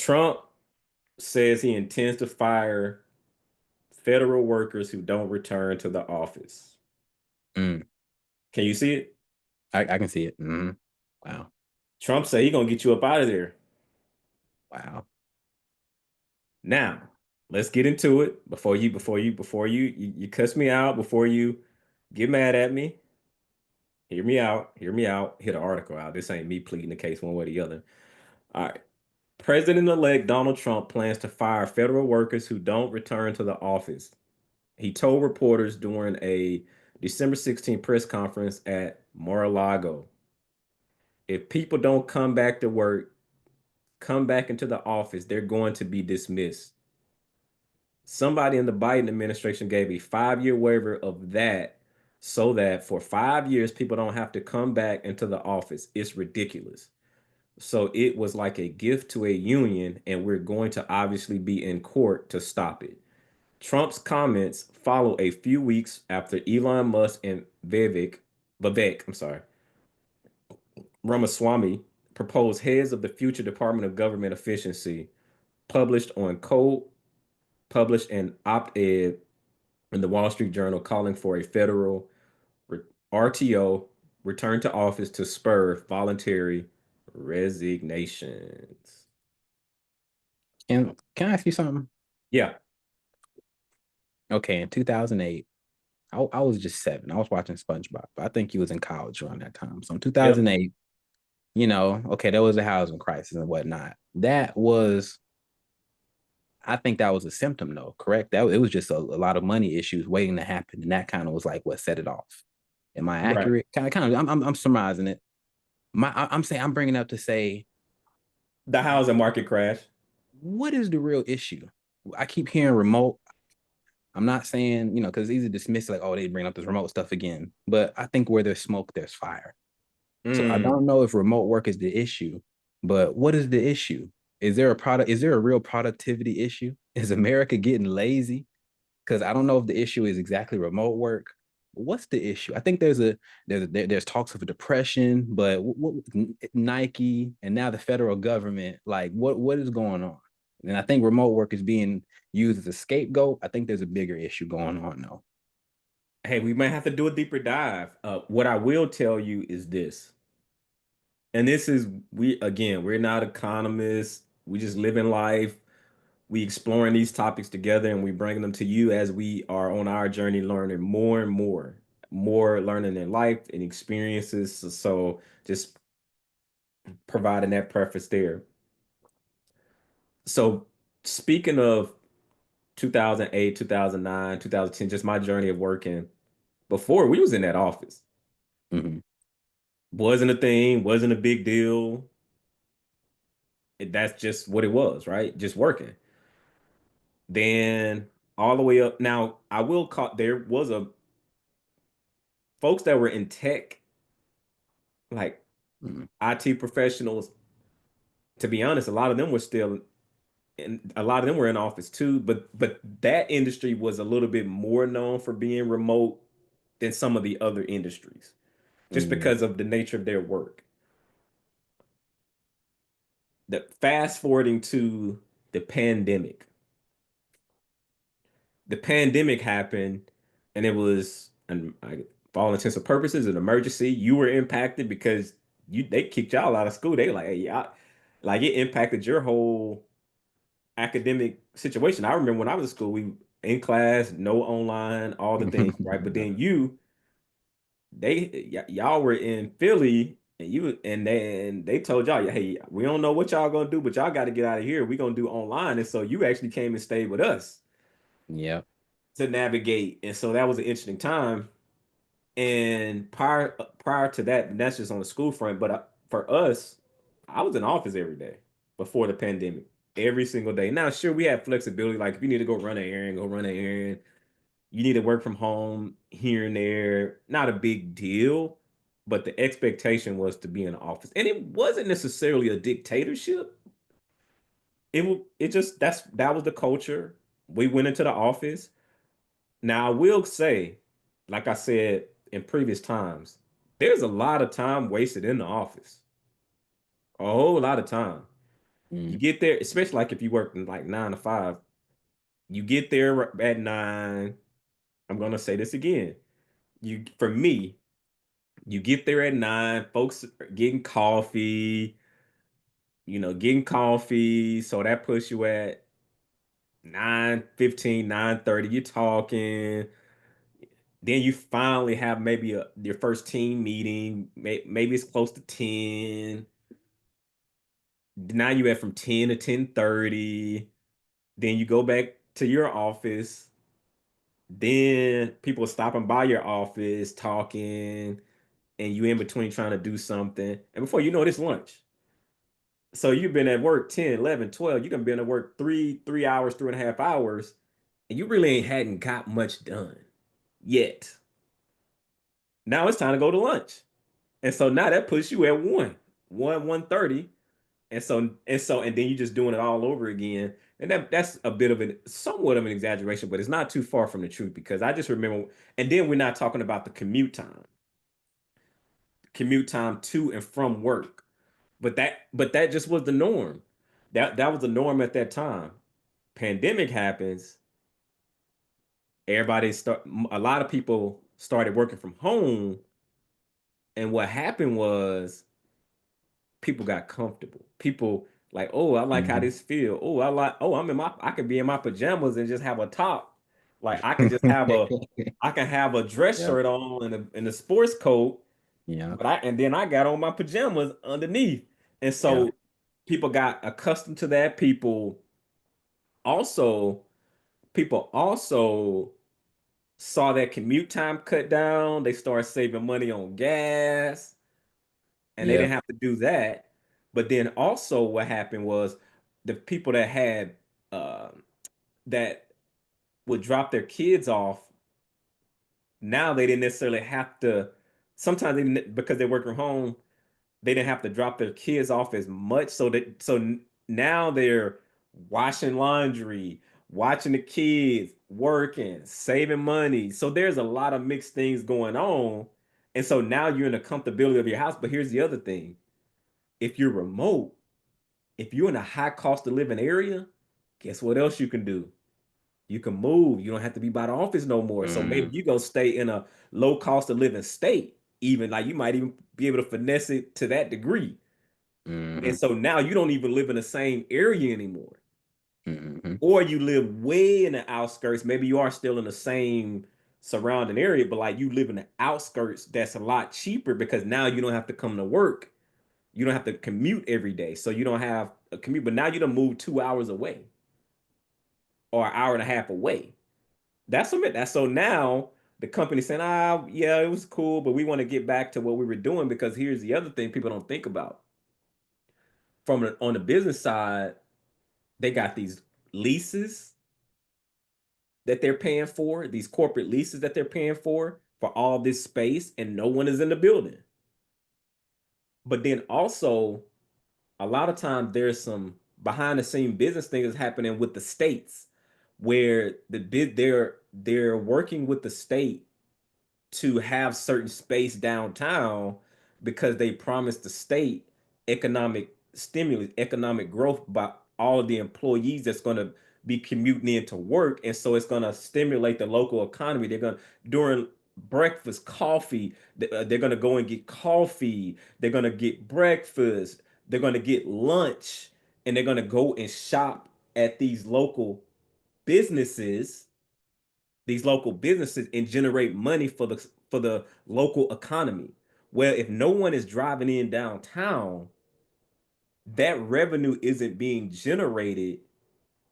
Trump says he intends to fire federal workers who don't return to the office. Mm, Can you see it? I can see it. Wow. Trump said he gonna get you up out of there. Wow. Now, let's get into it before you cuss me out, before you get mad at me. Hear me out. Hear me out. Hit an article out. This ain't me pleading the case one way or the other. All right. President-elect Donald Trump plans to fire federal workers who don't return to the office. He told reporters during a December 16th press conference at Mar-a-Lago, if people don't come back to work, come back into the office, they're going to be dismissed. Somebody in the Biden administration gave a 5-year waiver of that so that for 5 years, people don't have to come back into the office. It's ridiculous. So it was like a gift to a union, and we're going to obviously be in court to stop it. Trump's comments follow a few weeks after Elon Musk and Ramaswamy proposed heads of the future Department of Government Efficiency published on Code, published an op-ed in the Wall Street Journal calling for a federal RTO return to office to spur voluntary resignations. Can I ask you something? Yeah. Okay, in 2008, I was just 7. I was watching SpongeBob. I think you was in college around that time. So in Yep. 2008, okay, there was a housing crisis and whatnot. I think that was a symptom, though, correct? That it was just a lot of money issues waiting to happen, and that kind of was like what set it off. Am I Right. accurate? Kind of. I'm surmising it. I'm saying I'm bringing up to say, The housing market crash. what is the real issue? I keep hearing remote. I'm not saying because it's easy to dismiss like, oh, they bring up this remote stuff again. But I think where there's smoke, there's fire. So I Mm. don't know if remote work is the issue, but what is the issue? Is there a product? Is there a real productivity issue? Is America getting lazy? Because I don't know if the issue is exactly remote work. What's the issue? I think there's talks of a depression, but Nike and now the federal government, like what is going on? And I think remote work is being used as a scapegoat. I think there's a bigger issue going on though. Hey, we might have to do a deeper dive. What I will tell you is this, and this is we're not economists. We just live in life. We exploring these topics together, and we bringing them to you as we are on our journey, learning more and more learning in life and experiences. So just providing that preface there. So speaking of 2008, 2009, 2010, just my journey of working before we was in that office. Mhm. Wasn't a thing, wasn't a big deal. That's just what it was, right? Just working. Then all the way up. Now, I will call there was a folks that were in tech, like Mhm. IT professionals. To be honest, a lot of them were still and a lot of them were in office too, but that industry was a little bit more known for being remote than some of the other industries, just Mhm. because of the nature of their work. The fast forwarding to the pandemic. The pandemic happened, and it was, and for all intents and purposes, an emergency. You were impacted because they kicked y'all out of school. They like, hey, y'all, like it impacted your whole academic situation. I remember when I was in school, we in class, no online, all the things, right? But then y'all were in Philly, and then they told y'all, hey, we don't know what y'all gonna do, but y'all got to get out of here. We gonna do online, and so you actually came and stayed with us Yep. to navigate, and so that was an interesting time. And prior to that, and that's just on the school front. But for us, I was in office every day before the pandemic, every single day. Now, sure, we had flexibility. Like if you need to go run an errand, go run an errand. You need to work from home here and there. Not a big deal, but the expectation was to be in the office, and it wasn't necessarily a dictatorship. It just that was the culture. We went into the office. Now, I will say, like I said in previous times, there's a lot of time wasted in the office. A whole lot of time. You Mm. get there, especially like if you work in like 9 to 5, you get there at 9. I'm gonna say this again. For me, you get there at 9, folks are getting coffee, getting coffee. So that puts you at 9:15, 9:30. You're talking. Then you finally have maybe your first team meeting. Maybe it's close to 10. Now you at from 10 to 10:30. Then you go back to your office. Then people stopping by your office talking, and you in between trying to do something. And before you know it, it's lunch. So you've been at work 10, 11, 12. You're gonna be at work 3 hours, 3.5 hours, and you really ain't hadn't got much done yet. Now it's time to go to lunch. And so now that puts you at 1:30. And then you're just doing it all over again. And that's a bit of somewhat of an exaggeration, but it's not too far from the truth because I just remember, and then we're not talking about the commute time to and from work. But that just was the norm. That was the norm at that time. Pandemic happens, a lot of people started working from home, and what happened was people got comfortable. People like, oh, I like how Mhm. this feel. Oh, I could be in my pajamas and just have a top. Like I can have a dress Yeah. shirt on and a sports coat, Yeah. and then I got on my pajamas underneath. And Yeah. so people got accustomed to that. Also, people also saw that commute time cut down. They started saving money on gas, and they Yeah. didn't have to do that. But then also, what happened was the people uh, that would drop their kids off. Now they didn't necessarily have to. Sometimes they didn't, because they work from home, they didn't have to drop their kids off as much. Now they're washing laundry, watching the kids, working, saving money. So there's a lot of mixed things going on. And so now you're in the comfortability of your house. But here's the other thing. If you're remote, if you're in a high cost of living area, guess what else you can do? You can move. You don't have to be by the office no more. So maybe Mm. you go stay in a low cost of living state. Even like you might even be able to finesse it to that degree. And Mhm. so now you don't even live in the same area anymore. Mhm. Or you live way in the outskirts. Maybe you are still in the same surrounding area, but like you live in the outskirts that's a lot cheaper because now you don't have to come to work. You don't have to commute every day. So you don't have a commute, but now you don't move 2 hours away or an hour and a half away. That's so now the company saying, yeah, it was cool, but we want to get back to what we were doing because here's the other thing people don't think about. On the business side, they got these leases that they're paying for, these corporate leases that they're paying for all this space, and no one is in the building. But then also, a lot of times there's some behind the scene business things happening with the states where they're working with the state to have certain space downtown because they promised the state economic stimulus, economic growth by all of the employees that's going to be commuting into work. And so it's going to stimulate the local economy. They're going to, during breakfast, coffee, they're going to go and get coffee. They're going to get breakfast. They're going to get lunch. And they're going to go and shop at businesses these local businesses and generate money for the local economy. Well, if no one is driving in downtown, that revenue isn't being generated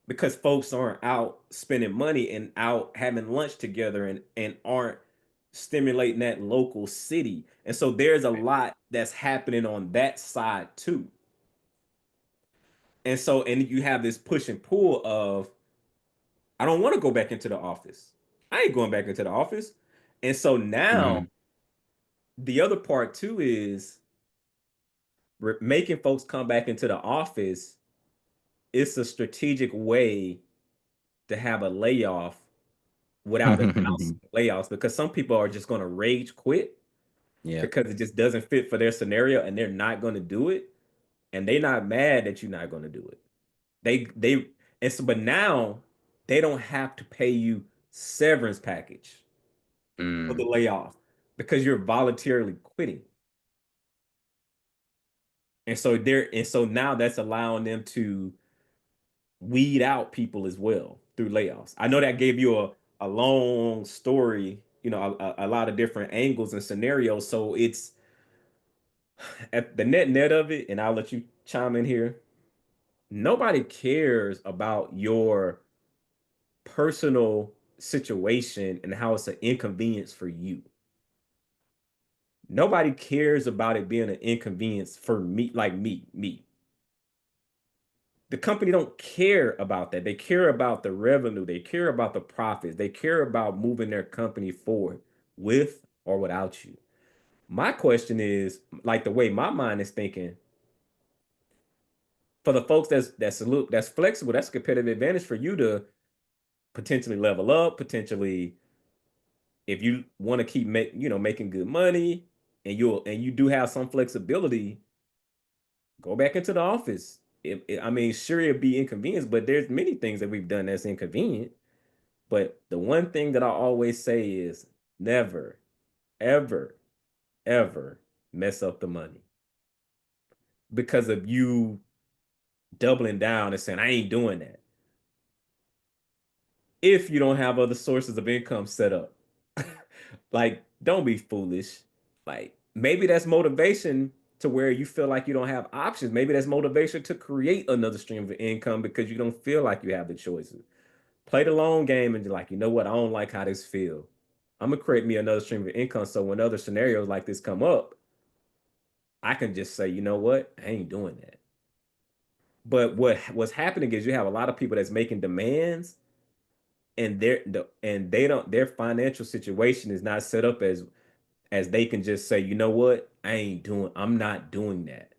because folks aren't out spending money and out having lunch together and aren't stimulating that local city. And so there's a lot that's happening on that side too. And you have this push and pull of I don't want to go back into the office. I ain't going back into the office. And so now Mhm. the other part too is making folks come back into the office. It's a strategic way to have a layoff without announcing layoffs because some people are just going to rage quit Yeah. because it just doesn't fit for their scenario and they're not going to do it. and they not mad that you're not going to do it. They and so but now they don't have to pay you severance package for the Mm, layoff because you're voluntarily quitting. And so now that's allowing them to weed out people as well through layoffs. I know that gave you a long story, a lot of different angles and scenarios. So it's at the net of it, and I'll let you chime in here. Nobody cares about your personal situation and how it's an inconvenience for you. Nobody cares about it being an inconvenience for me, like me. The company don't care about that. They care about the revenue. They care about the profits. They care about moving their company forward with or without you. My question is, like the way my mind is thinking, for the folks that's flexible, that's a competitive advantage for you to potentially level up, potentially if you want to keep making good money and you do have some flexibility, go back into the office. I mean, sure it'd be inconvenience, but there's many things that we've done that's inconvenient. But the one thing that I always say is never, ever, ever mess up the money because of you doubling down and saying, I ain't doing that. If you don't have other sources of income set up, like, don't be foolish. Like, maybe that's motivation to where you feel like you don't have options. Maybe that's motivation to create another stream of income because you don't feel like you have the choices. Play the long game and you're like, you know what? I don't like how this feel. I'm gonna create me another stream of income so when other scenarios like this come up, I can just say, you know what? I ain't doing that. But what's happening is you have a lot of people that's making demands and they don't their financial situation is not set up as they can just say, you know what? I'm not doing that.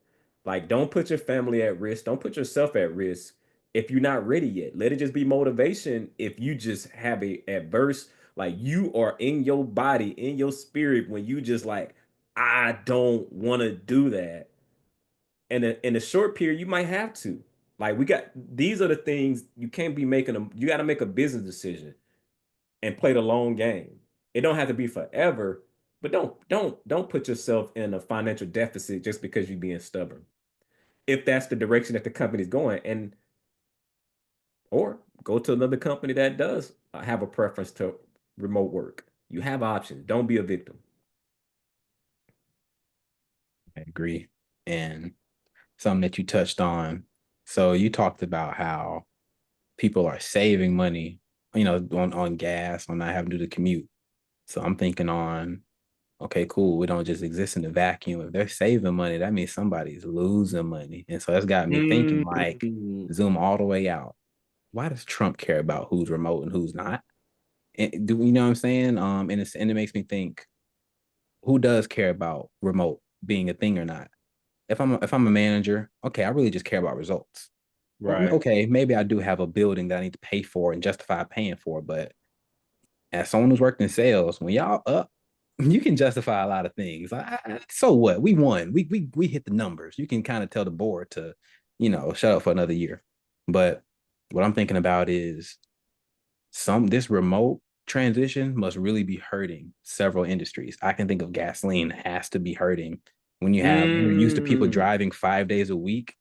Like, don't put your family at risk. Don't put yourself at risk if you're not ready yet. Let it just be motivation if you just have a adverse, like you are in your body, in your spirit, when you just like, I don't want to do that. And in a short period, you might have to. Like, these are the things you can't be making them. You got to make a business decision and play the long game. It don't have to be forever, but don't put yourself in a financial deficit just because you're being stubborn. If that's the direction that the company's going, and or go to another company that does have a preference to remote work. You have options. Don't be a victim. I agree. And something that you touched on. So you talked about how people are saving money, on gas, on not having to do the commute. So I'm thinking on, okay, cool. We don't just exist in a vacuum. If they're saving money, that means somebody's losing money. And so that's got me thinking like, Mm. zoom all the way out. Why does Trump care about who's remote and who's not? And do you know what I'm saying? And it makes me think, who does care about remote being a thing or not? If I'm a manager, okay, I really just care about results. Right. Okay, maybe I do have a building that I need to pay for and justify paying for, but as someone who's worked in sales, when y'all up, you can justify a lot of things. So what? We won. We hit the numbers. You can kind of tell the board to, shut up for another year. But what I'm thinking about is this remote transition must really be hurting several industries. I can think of gasoline has to be hurting when you're used to people Mm. driving 5 days a week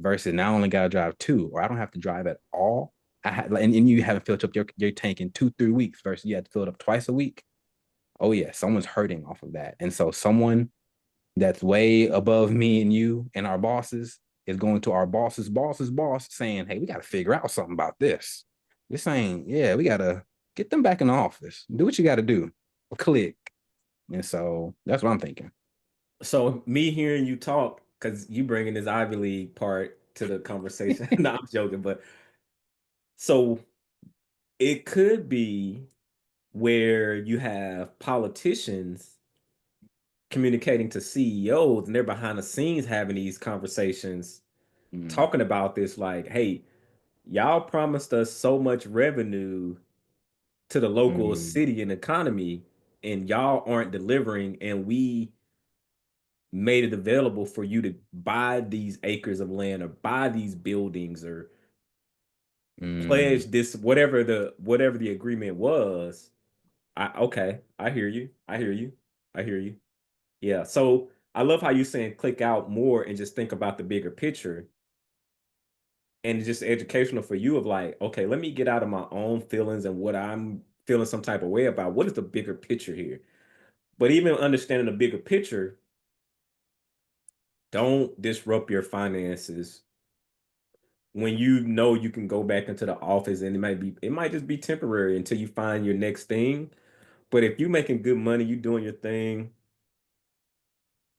versus now I only got to drive two, or I don't have to drive at all. And you haven't filled up your tank in 2-3 weeks versus you had to fill it up twice a week. Oh yeah, someone's hurting off of that. And so someone that's way above me and you and our bosses is going to our boss's boss saying, hey, we got to figure out something about this. They're saying, yeah, we got to get them back in the office. Do what you got to do. Click. And so that's what I'm thinking. So me hearing you talk, because you bringing this Ivy League part to the conversation. No, I'm joking, but so it could be where you have politicians communicating to CEOs and they're behind the scenes having these conversations, Mm, talking about this like, hey, y'all promised us so much revenue to the local mm, city and economy, and y'all aren't delivering, and made it available for you to buy these acres of land or buy these buildings or Mm, pledge this whatever the agreement was. Okay, I hear you. I hear you. I hear you. Yeah. So I love how you saying click out more and just think about the bigger picture. And it's just educational for you of like, okay, let me get out of my own feelings and what I'm feeling some type of way about. What is the bigger picture here? But even understanding the bigger picture, don't disrupt your finances when you know you can go back into the office and it might just be temporary until you find your next thing. But if you making good money, you doing your thing,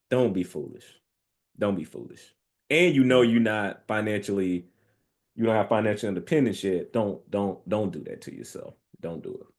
don't be foolish. Don't be foolish. And you know right. you're not financially, you don't have financial independence yet. Don't do that to yourself. Don't do it.